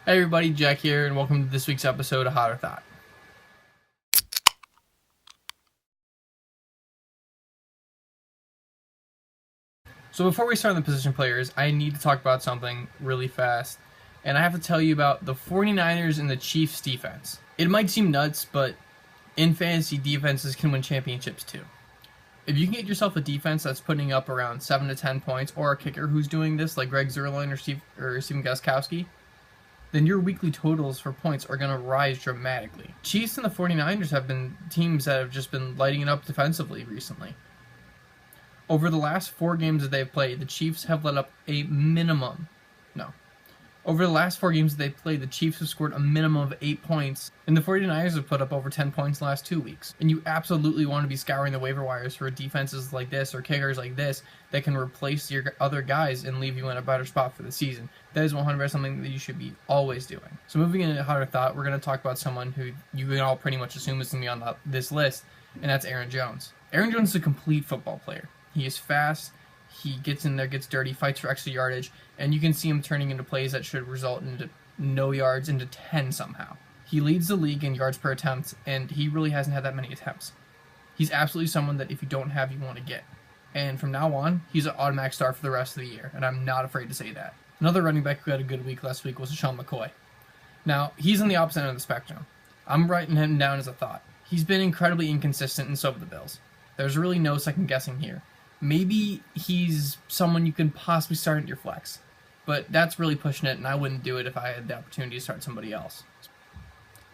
Hey everybody, Jack here, and welcome to this week's episode of Thot. So before we start on the position players, I need to talk about something really fast, and I have to tell you about the 49ers and the Chiefs defense. It might seem nuts, but in fantasy, defenses can win championships too. If you can get yourself a defense that's putting up around 7 to 10 points, or a kicker who's doing this, like Greg Zuerlein or Stephen Gostkowski, then your weekly totals for points are going to rise dramatically. Chiefs and the 49ers have been teams that have just been lighting it up defensively recently. Over the last 4 games that they've played, the Chiefs have let up a minimum. Over the last 4 games that they've played, the Chiefs have scored a minimum of 8 points, and the 49ers have put up over 10 points in the last 2 weeks. And you absolutely want to be scouring the waiver wires for defenses like this or kickers like this that can replace your other guys and leave you in a better spot for the season. That is 100% something that you should be always doing. So moving into Hotter Thought, we're going to talk about someone who you can all pretty much assume is going to be on this list, and that's Aaron Jones. Aaron Jones is a complete football player. He is fast. He gets in there, gets dirty, fights for extra yardage, and you can see him turning into plays that should result into no yards into 10 somehow. He leads the league in yards per attempt, and he really hasn't had that many attempts. He's absolutely someone that if you don't have, you want to get. And from now on, he's an automatic start for the rest of the year, and I'm not afraid to say that. Another running back who had a good week last week was Colt McCoy. Now, he's on the opposite end of the spectrum. I'm writing him down as a thought. He's been incredibly inconsistent, and so have the Bills. There's really no second guessing here. Maybe he's someone you can possibly start at your flex, but that's really pushing it, and I wouldn't do it if I had the opportunity to start somebody else.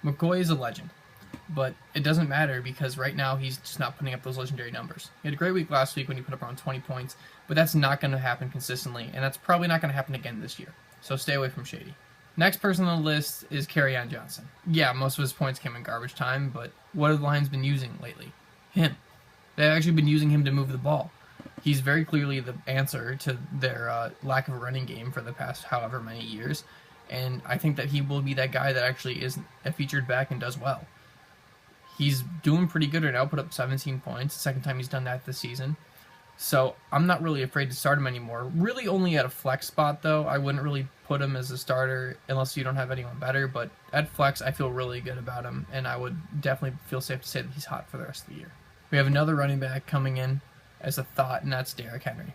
McCoy is a legend, but it doesn't matter because right now he's just not putting up those legendary numbers. He had a great week last week when he put up around 20 points, but that's not going to happen consistently, and that's probably not going to happen again this year, so stay away from Shady. Next person on the list is Kareem Johnson. Yeah, most of his points came in garbage time, but what have the Lions been using lately? Him. They've actually been using him to move the ball. He's very clearly the answer to their lack of a running game for the past however many years, and I think that he will be that guy that actually is a featured back and does well. He's doing pretty good right now, put up 17 points, the second time he's done that this season, so I'm not really afraid to start him anymore. Really only at a flex spot, though. I wouldn't really put him as a starter unless you don't have anyone better, but at flex, I feel really good about him, and I would definitely feel safe to say that he's hot for the rest of the year. We have another running back coming in as a thought, and that's Derrick Henry.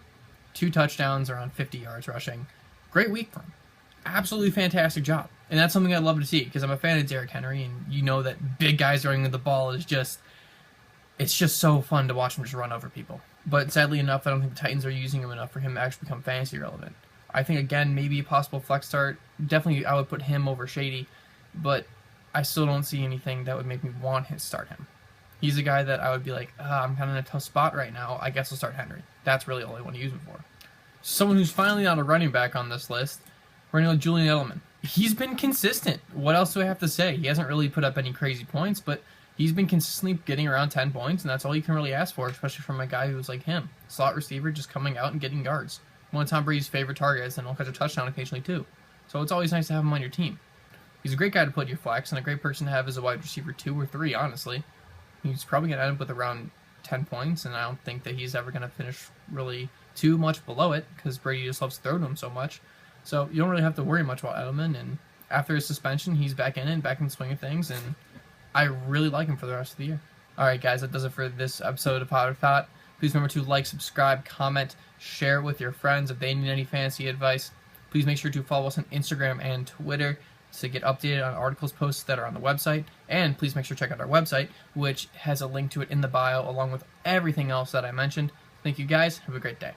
2 touchdowns, around 50 yards rushing. Great week for him. Absolutely fantastic job. And that's something I'd love to see because I'm a fan of Derrick Henry, and you know that big guys running with the ball is just, it's just so fun to watch him just run over people. But sadly enough, I don't think the Titans are using him enough for him to actually become fantasy relevant. I think, again, maybe a possible flex start. Definitely I would put him over Shady, but I still don't see anything that would make me want to start him. He's a guy that I would be like, I'm kind of in a tough spot right now. I guess I'll start Henry. That's really all I want to use him for. Someone who's finally not a running back on this list, we're going to go Julian Edelman. He's been consistent. What else do I have to say? He hasn't really put up any crazy points, but he's been consistently getting around 10 points, and that's all you can really ask for, especially from a guy who's like him. Slot receiver just coming out and getting yards. One of Tom Brady's favorite targets, and he'll catch a touchdown occasionally too. So it's always nice to have him on your team. He's a great guy to put in your flex, and a great person to have as a wide receiver 2 or 3, honestly. He's probably going to end up with around 10 points, and I don't think that he's ever going to finish really too much below it because Brady just loves to throw to him so much. So you don't really have to worry much about Edelman, and after his suspension, he's back in it, back in the swing of things, and I really like him for the rest of the year. Alright guys, that does it for this episode of Hotter Thought. Please remember to like, subscribe, comment, share with your friends if they need any fantasy advice. Please make sure to follow us on Instagram and Twitter to get updated on articles posts that are on the website, and please make sure to check out our website, which has a link to it in the bio along with everything else that I mentioned. Thank you guys, have a great day.